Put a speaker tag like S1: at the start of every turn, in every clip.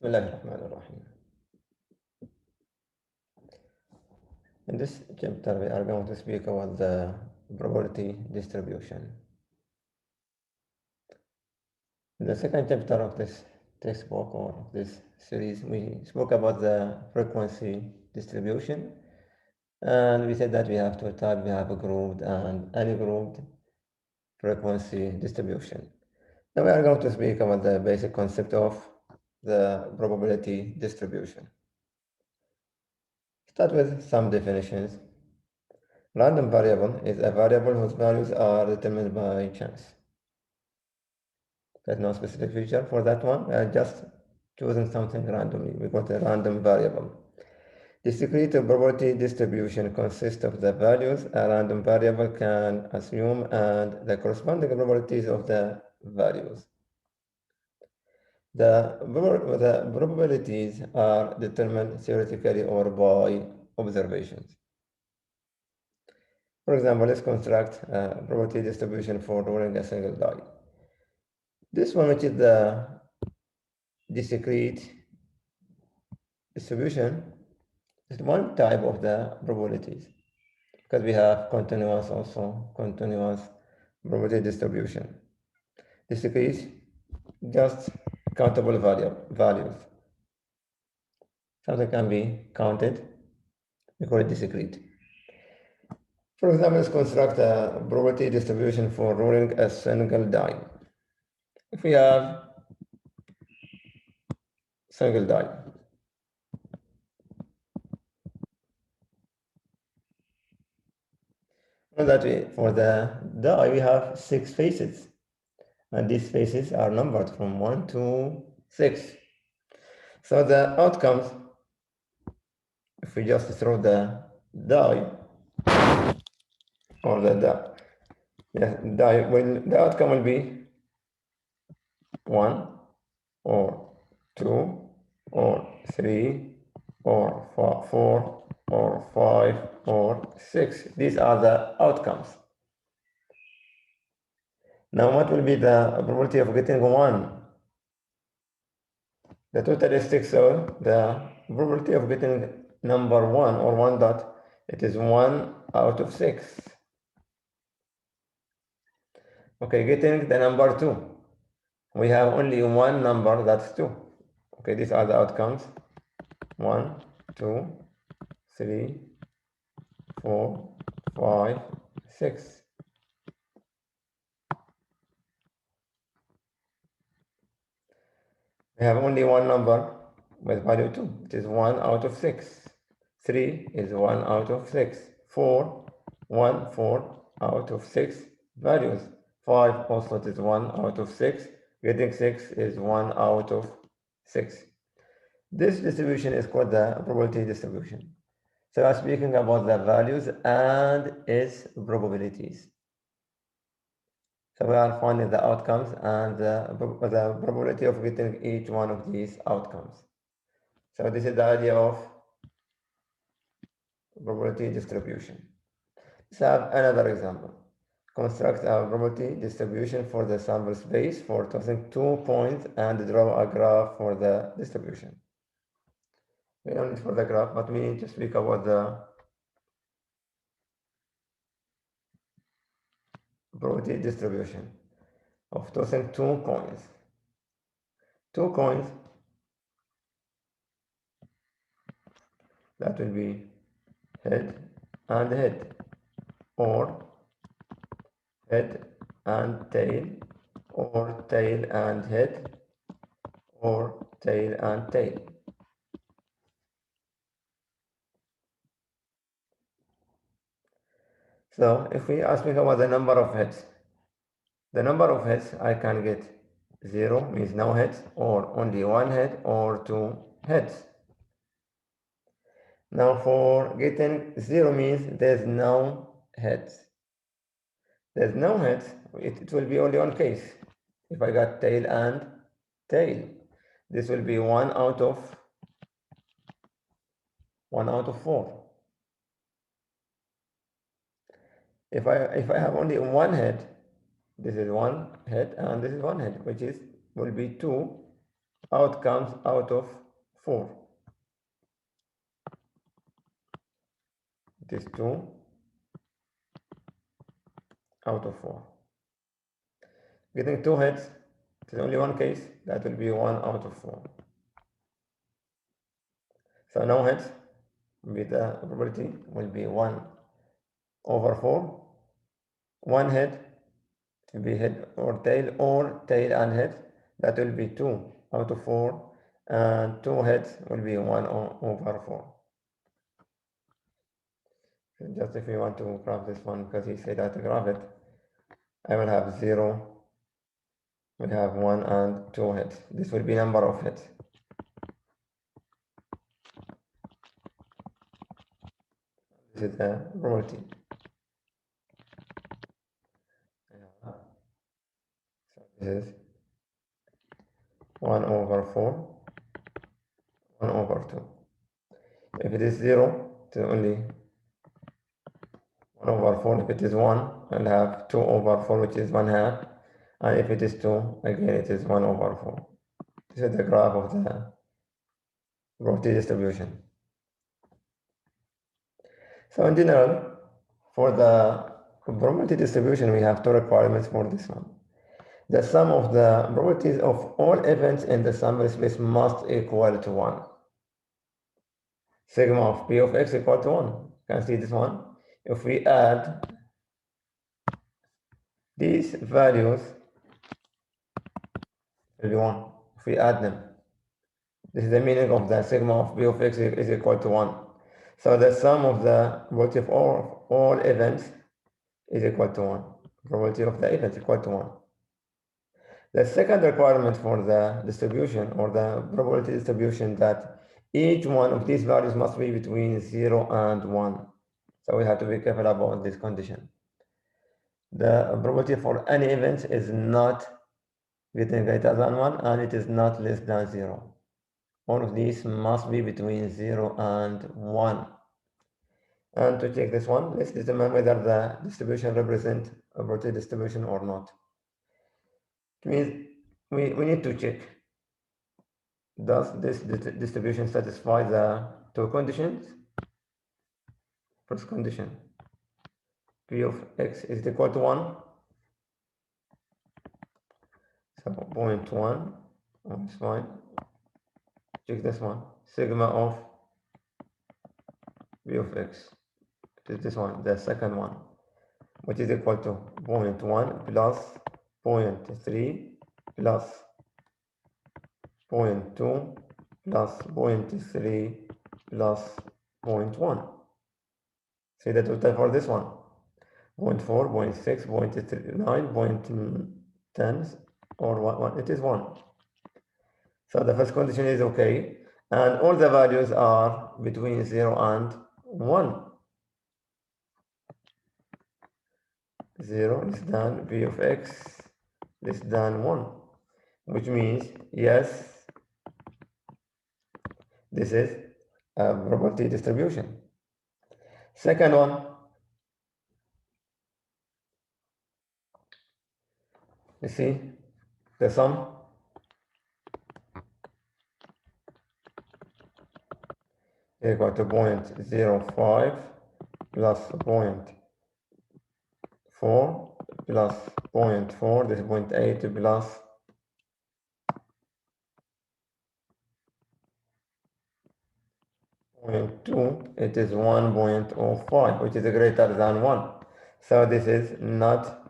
S1: Bismillahirrahmanirrahim. In this chapter, we are going to speak about the probability distribution. In the second chapter of this textbook or of this series, we spoke about the frequency distribution, and we said that we have two types. We have a grouped and ungrouped frequency distribution. Now we are going to speak about the basic concept of the probability distribution. Start with some definitions. Random variable is a variable whose values are determined by chance. There's no specific feature for that one. We are just choosing something randomly. We got a random variable. Discrete probability distribution consists of the values a random variable can assume and the corresponding probabilities of the values. The probabilities are determined theoretically or by observations. For example, let's construct a probability distribution for rolling a single die. This one, which is the discrete distribution, is one type of the probabilities, because we have continuous probability distribution. Discrete, just countable values. Something can be counted, we call it discrete. For example, let's construct a probability distribution for rolling a single die. If we have single die, that way, for the die, we have 6 faces, and these faces are numbered from 1 to 6. So the outcomes, if we just throw the die, or the die, the outcome will be 1, or 2, or 3, or 4, or 5, or 6. These are the outcomes. Now, what will be the probability of getting 1? The totalistic, so the probability of getting number 1 or 1 dot, it is 1 out of 6. Okay, getting the number 2. We have only one number, that's 2. Okay, these are the outcomes. 1, 2, 3, 4, 5, 6. We have only one number with value 2. It is 1 out of 6. 3 is 1 out of 6. 4, 4 out of 6 values. 5 also is 1 out of 6. Getting 6 is 1 out of 6. This distribution is called the probability distribution. So I'm speaking about the values and its probabilities. So we are finding the outcomes and the probability of getting each one of these outcomes. So this is the idea of probability distribution. Let's have another example. Construct a probability distribution for the sample space for choosing 2 points and draw a graph for the distribution. We don't need for the graph, but we need to speak about the probability distribution of tossing 2 coins. 2 coins, that will be head and head, or head and tail, or tail and head, or tail and tail. So if we ask me about the number of heads, I can get 0 means no heads, or only 1 head, or 2 heads. Now for getting 0 means there's no heads. There's no heads, it will be only one case. If I got tail and tail, this will be 1 out of 4. If I have only one head, this is 1 head and this is 1 head, which will be 2 outcomes out of 4. It is 2 out of 4. Getting 2 hits, it is only one case, that will be 1 out of 4. So no hits, the probability will be 1 over 4. 1 hit will be head or tail and head, that will be 2 out of 4, and 2 hits will be 1 over 4. So just if we want to graph this one, because he said that to graph it, I will have 0, we have 1 and 2 hits. This will be number of hits. This is the probability. So this is 1 over 4, 1 over 2. If it is 0, it is only 1 over 4. If it is 1, I'll have 2 over 4, which is 1 half. And if it is 2, again it is 1 over 4. This is the graph of the probability distribution. So in general, for the probability distribution, we have 2 requirements for this one. The sum of the probabilities of all events in the sample space must equal to 1. Sigma of p of x equal to 1. You can see this one. If we add these values, it will be 1. If we add them, this is the meaning of the sigma of p of x is equal to 1. So the sum of the probability of all events is equal to 1. Probability of the event is equal to 1. The second requirement for the distribution or the probability distribution that each one of these values must be between 0 and 1. So we have to be careful about this condition. The probability for any event is not getting greater than 1 and it is not less than 0. All of these must be between 0 and 1. And to check this one, let's determine whether the distribution represents a probability distribution or not. It means we need to check, does this distribution satisfy the 2 conditions? First condition, p of x is equal to 1. So 0.1, that's fine. Check this one, sigma of p of x. It is this one, the second one, which is equal to 0.1 plus 0.3 plus 0.2 plus 0.3 plus 0.1. See the total for this one, 0.4, 0.6, 0.39, 0.10, or 1, it is 1. So the first condition is okay, and all the values are between 0 and 1. 0 less than p of x less than 1, which means yes, this is a probability distribution. Second one, you see the sum equal to 0.05 plus 0.4 plus 0.4, this is 0.8 plus 0.2, it is 1.05, which is greater than 1. So this is not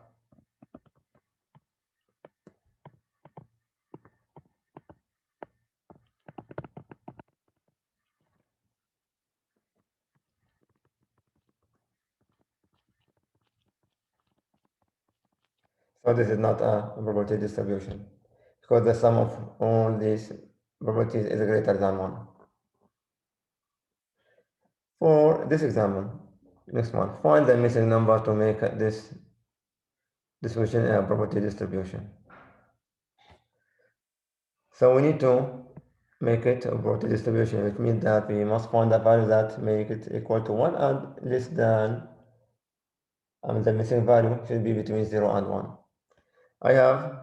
S1: so this is not a probability distribution because the sum of all these probabilities is greater than 1. For this example, next one, find the missing number to make this distribution a probability distribution. So we need to make it a probability distribution, which means that we must find a value that make it equal to 1 and less than, the missing value should be between 0 and 1. I have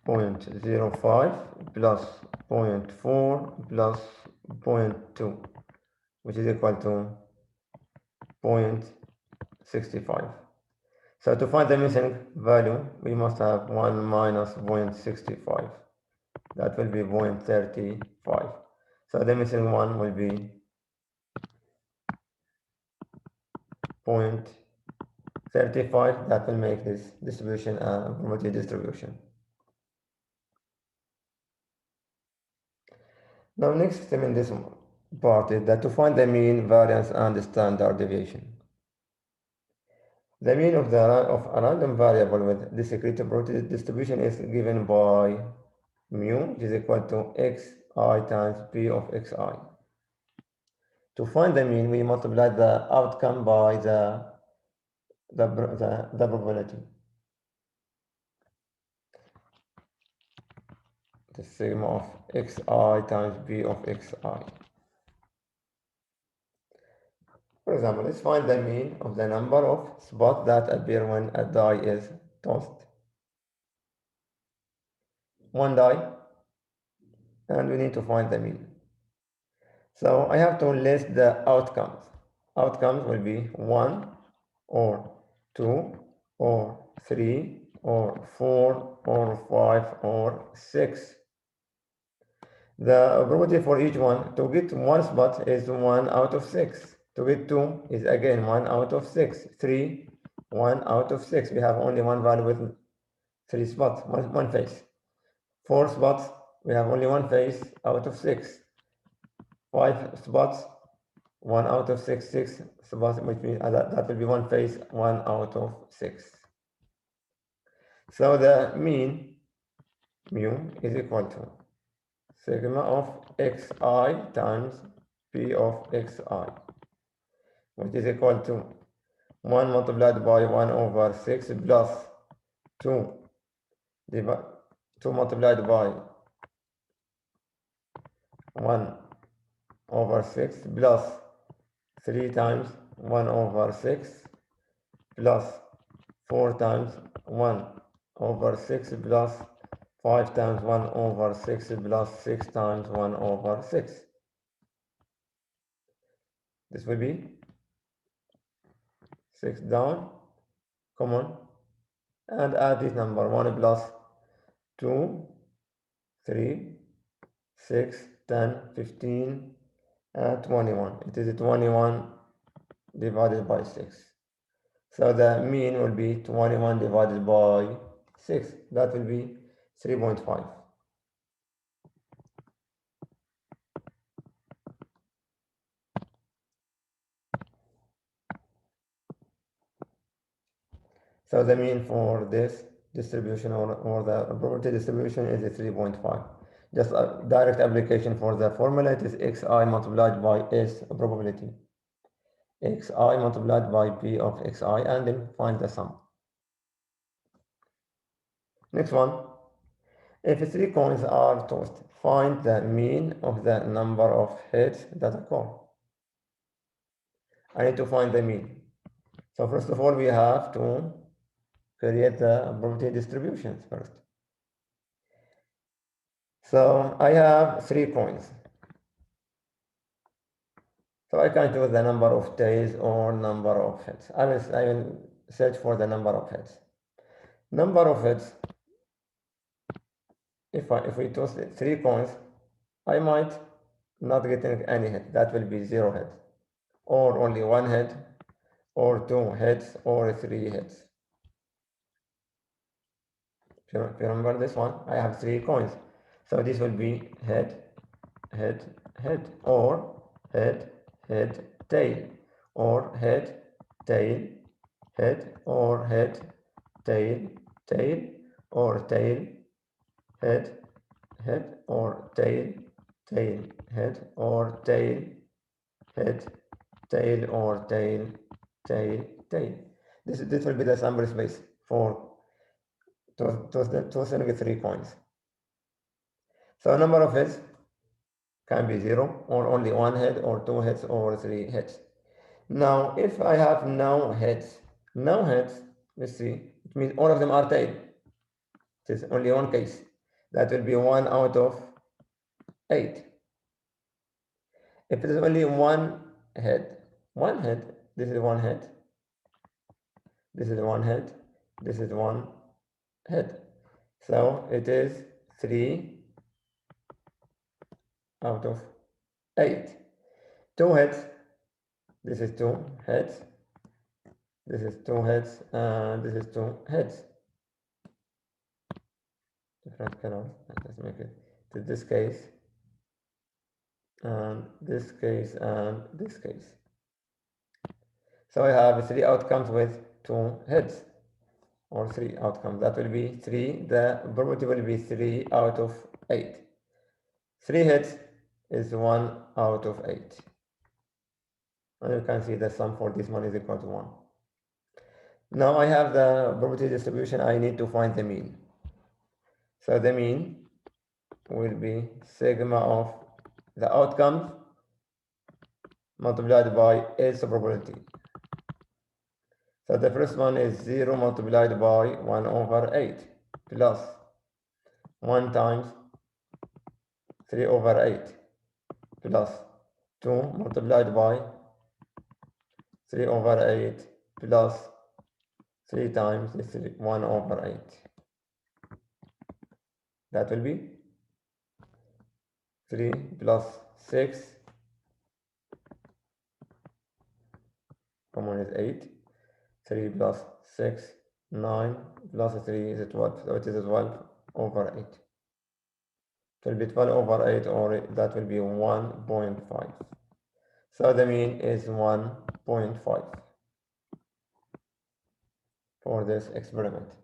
S1: 0.05 plus 0.4 plus 0.2, which is equal to 0.65. So to find the missing value, we must have 1 minus 0.65. That will be 0.35. So the missing one will be 0.35. That will make this distribution a probability distribution. Now next step in this part is that to find the mean, variance, and standard deviation. The mean of a random variable with discrete probability distribution is given by mu, which is equal to xi times p of xi. To find the mean, we multiply the outcome by the probability. The sigma of xi times p of xi. For example, let's find the mean of the number of spots that appear when a die is tossed. One die, and we need to find the mean. So I have to list the outcomes. Outcomes will be 1 or 2 or 3 or 4 or 5 or 6. The probability for each one to get one spot is 1 out of 6. To get 2 is again 1 out of 6. 3, 1 out of 6. We have only one value with 3 spots, one face. 4 spots, we have only one face out of 6. 5 spots, 1 out of 6 spots, which means that will be one face, 1 out of 6. So the mean mu is equal to sigma of xi times p of xi, which is equal to 1 multiplied by 1 over 6 plus 2 multiplied by 1 over 6 plus 3 times 1 over 6 plus 4 times 1 over 6 plus 5 times 1 over 6 plus 6 times 1 over 6. This will be 6 down, common, and add this number 1 plus 2, 3, 6, 10, 15, 21. It is 21 divided by 6. So the mean will be 21 divided by 6. That will be 3.5. So the mean for this distribution or the probability distribution is 3.5. Just a direct application for the formula, it is xi multiplied by s probability. Xi multiplied by p of xi, and then find the sum. Next one. If 3 coins are tossed, find the mean of the number of heads that occur. I need to find the mean. So first of all, we have to create the probability distributions first. So I have 3 coins. So I can choose the number of tails or number of heads. I will search for the number of heads. Number of heads, if we toss 3 coins, I might not get any head. That will be 0 head, or only 1 head, or 2 heads, or 3 heads. If you remember this one, I have 3 coins. So this will be head, head, head, or head, head, tail, or head, tail, head, or head, tail, tail, or tail, head, head, or tail, tail, head, or tail, head, tail, or tail, tail, tail. This will be the sample space for tossing 3 coins. So number of heads can be 0, or only 1 head, or 2 heads, or 3 heads. Now, if I have no heads, let's see, it means all of them are tail. It is only one case. That will be 1 out of 8. If it is only one head, this is one head, this is one head, this is one head. So it is 3 out of 8. 2 heads, this is 2 heads, this is 2 heads, and this is 2 heads. Different colors, let's make it to this case, and this case, and this case. So I have 3 outcomes with 2 heads, or 3 outcomes. That will be 3, the probability will be 3 out of 8. 3 heads is 1 out of 8. And you can see the sum for this one is equal to 1. Now I have the probability distribution, I need to find the mean. So the mean will be sigma of the outcomes multiplied by its probability. So the first one is 0 multiplied by 1 over 8 plus 1 times 3 over 8 plus 2 multiplied by 3 over 8 plus 3 times 1 over 8. That will be 3 plus 6, common is 8, 3 plus 6, 9, plus 3 is 12, so it is 12 over 8. It will be 12 over 8, or that will be 1.5. So the mean is 1.5 for this experiment.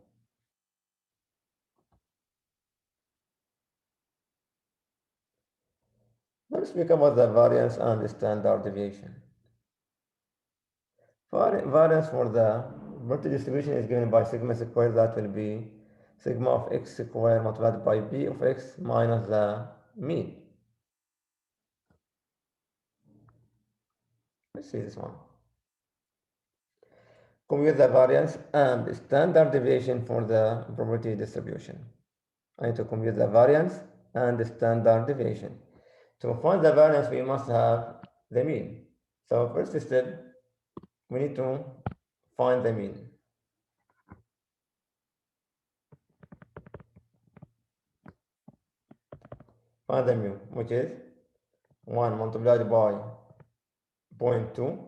S1: Let's speak about the variance and the standard deviation. Variance for the probability distribution is given by sigma squared, that will be sigma of x squared multiplied by b of x minus the mean. Let's see this one. Compute the variance and standard deviation for the probability distribution. I need to compute the variance and the standard deviation. To find the variance, we must have the mean. So first step, we need to find the mean. Find the mean, which is 1 multiplied by 0.2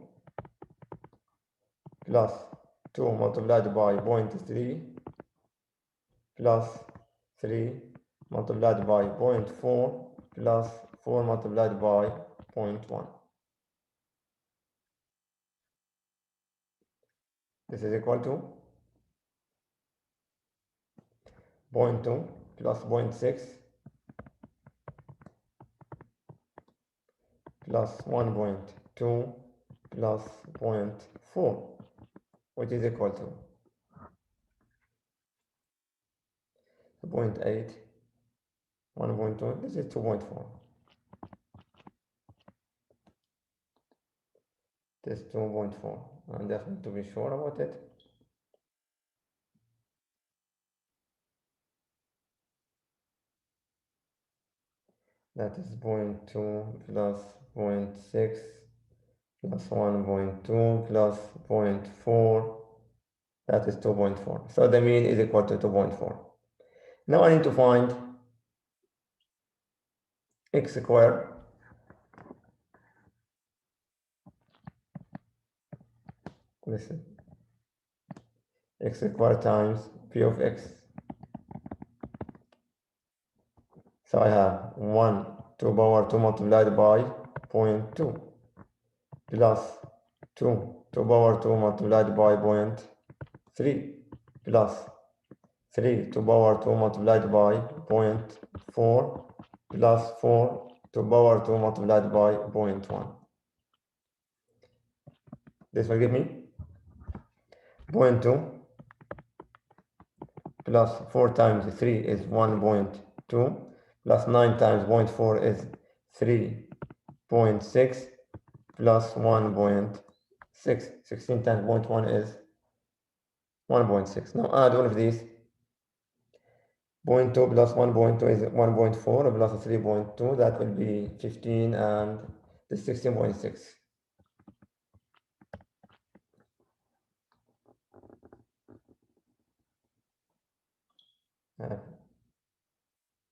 S1: plus 2 multiplied by 0.3 plus 3 multiplied by 0.4 plus 4 multiplied by 0.1. This is equal to 0.2 plus 0.6 plus 1.2 plus 0.4, which is equal to 0.8, 1.2, this is 2.4. This is 2.4, and just need to be sure about it. That is 0.2 plus 0.6 plus 1.2 plus 0.4, that is 2.4. So the mean is equal to 2.4. Now I need to find x squared listen, x squared times p of x. So I have 1 to the power 2 multiplied by 0.2 plus 2 to the power 2 multiplied by 0.3 plus 3 to the power 2 multiplied by 0.4 plus 4 to the power 2 multiplied by 0.1. This will give me 0.2 plus 4 times 3 is 1.2 plus 9 times 0.4 is 3.6 plus 1.6. 16 times 0.1 is 1.6. Now add all of these. 0.2 plus 1.2 is 1.4 plus 3.2, that will be 15, and the 16.6.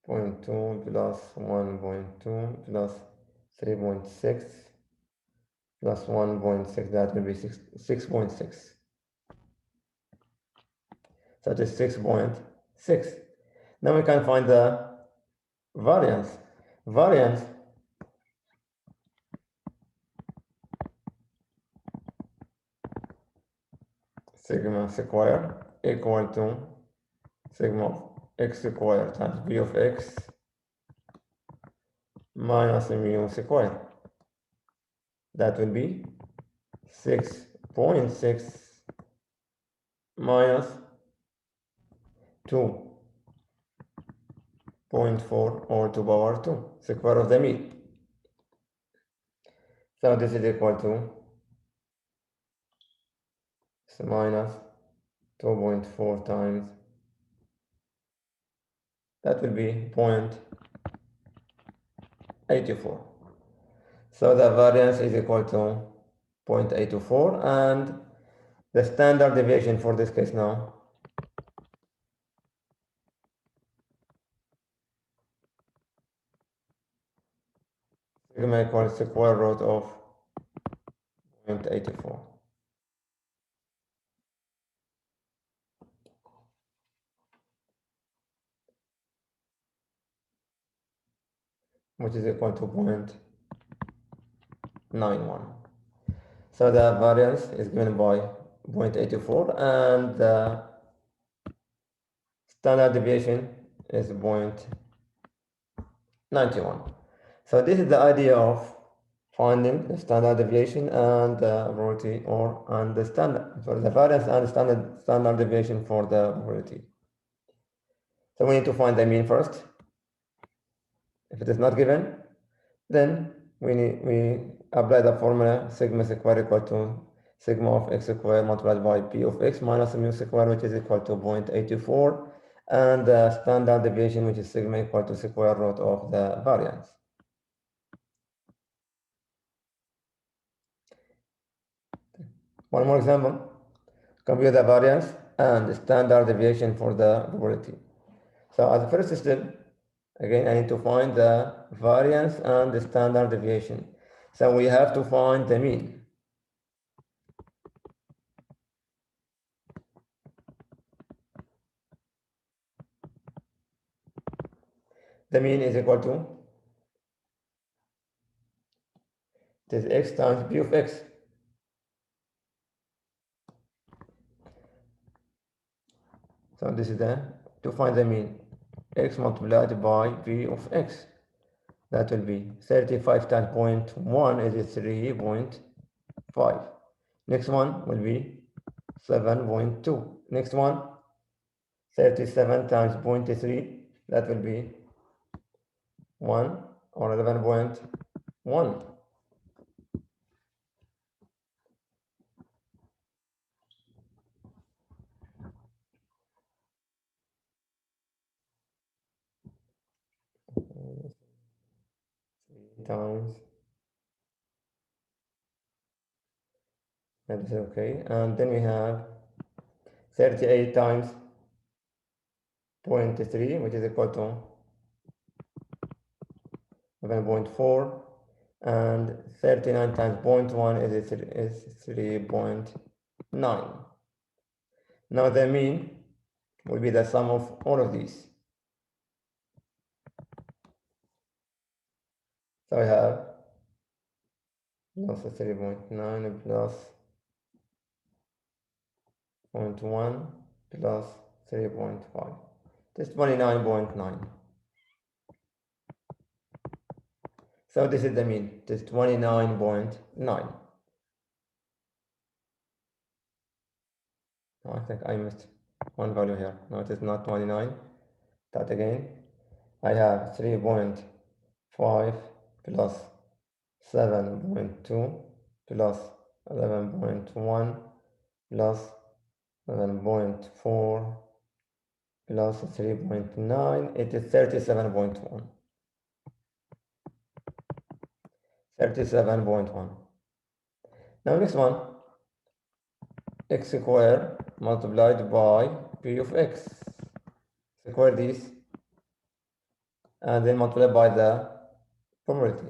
S1: 0.2 plus 1.2 plus 3.6 plus 1.6, that will be 6.6. So it is 6.6. Now we can find the variance. Variance sigma square equal to sigma of x square times b of x minus mu square. That will be 6.6 minus 2.4 or 2 power 2, square of the mean. So this is equal to minus 2.4 times, that will be 0.84. So the variance is equal to 0.824, and the standard deviation for this case now sigma equals square root of 0.84, which is equal to 0.91. So the variance is given by 0.84, and the standard deviation is 0.91. So this is the idea of finding the standard deviation and the probability, or and the standard, so the variance and standard deviation for the probability. So we need to find the mean first. If it is not given, then we apply the formula sigma square equal to sigma of x square multiplied by p of x minus mu square, which is equal to 0.84, and the standard deviation, which is sigma equal to square root of the variance. One more example. Compute the variance and the standard deviation for the probability. So as a first step, again, I need to find the variance and the standard deviation. So we have to find the mean. The mean is equal to this x times p of x. So this is to find the mean, x multiplied by p of x. That will be 35 times 0.1 is 3.5. Next one will be 7.2. Next one, 37 times 0.3, that will be 1 or 11.1. Times, that is okay, and then we have 38 times 0.3, which is equal to 11.4, and 39 times 0.1 is 3.9. Now the mean will be the sum of all of these. So I have plus 3.9 plus 0.1 plus 3.5. This is 29.9. So this is the mean. This is 29.9. I think I missed one value here. No, it is not 29. That again. I have 3.5 plus 7.2 plus 11.1 plus 11.4 plus 3.9, it is 37.1. 37.1. Now next one, x squared multiplied by p of x. Square these and then multiply by the probability.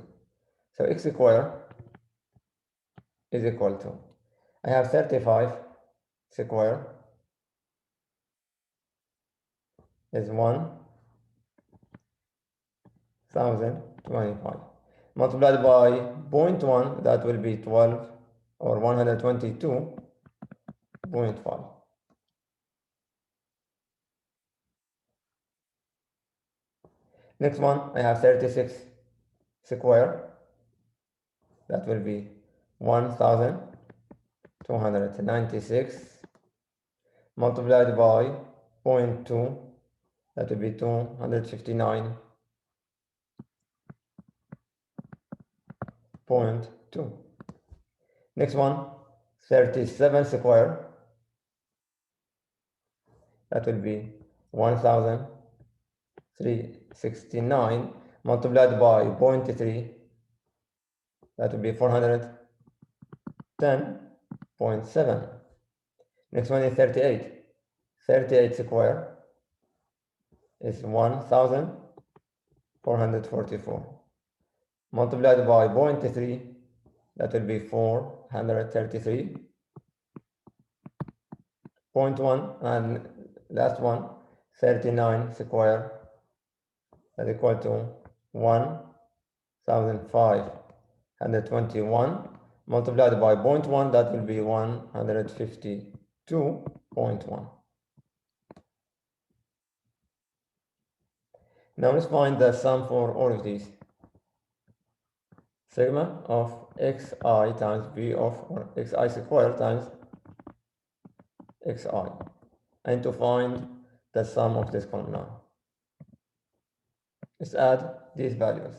S1: So x squared is equal to, I have 35 squared is 1025 multiplied by 0.1, that will be 12 or 122.5. Next one, I have 36 square, that will be 1296 multiplied by 0.2, that will be 259.2. Next one, 37 square, that will be 1369 multiplied by 0.3, that will be 410.7. Next one is 38. 38 square is 1444 multiplied by 0.3, that will be 433.1, and last one, 39 square, that is equal to 1521 multiplied by 0.1, that will be 152.1. Now let's find the sum for all of these. Sigma of xi times b of, or xi squared times xi, and to find the sum of this column now. Let's add these values.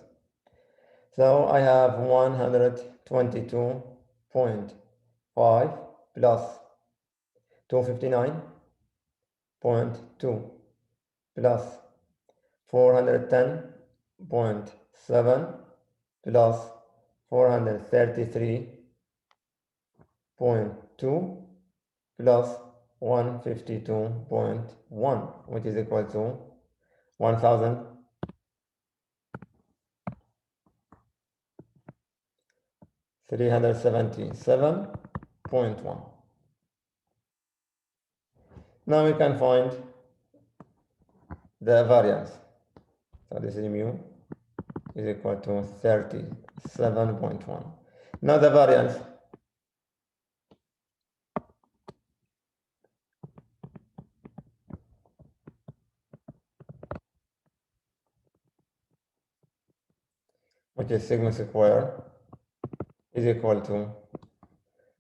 S1: So I have 122.5 plus 259.2 plus 410.7 plus 433.2 plus 152.1, which is equal to 1377.1. Now we can find the variance. So this is mu is equal to 37.1. Now the variance, which is sigma square, is equal to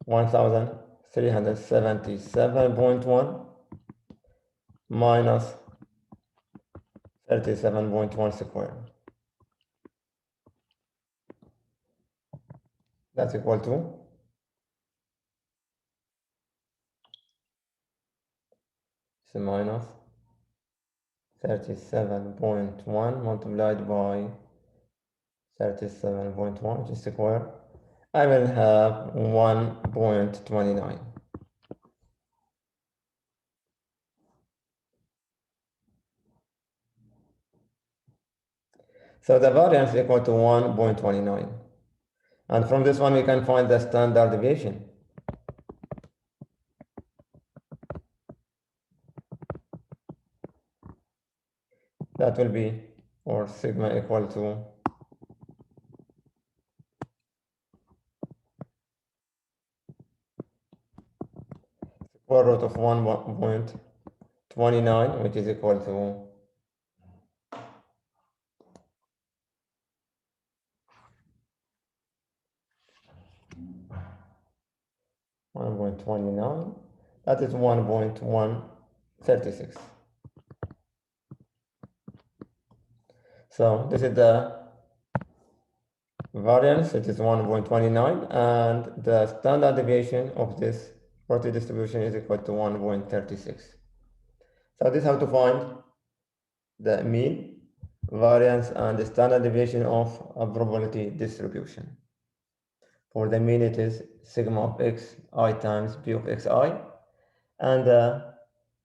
S1: 1377.1 minus 37.1 square. That's equal to minus 37.1 multiplied by 37.1, which is square. I will have 1.29. So the variance is equal to 1.29. And from this one, we can find the standard deviation. That will be, or sigma equal to square root of 1.29, which is equal to 1.29. That is 1.136. So this is the variance, it is 1.29, and the standard deviation of this Rorty distribution is equal to 1.36. So this is how to find the mean, variance, and the standard deviation of a probability distribution. For the mean, it is sigma of x I times b of xi, and the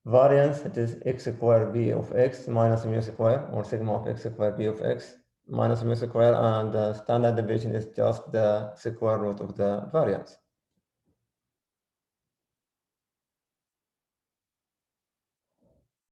S1: variance, it is x squared b of x minus mu square, or sigma of x squared b of x minus mu square, and the standard deviation is just the square root of the variance.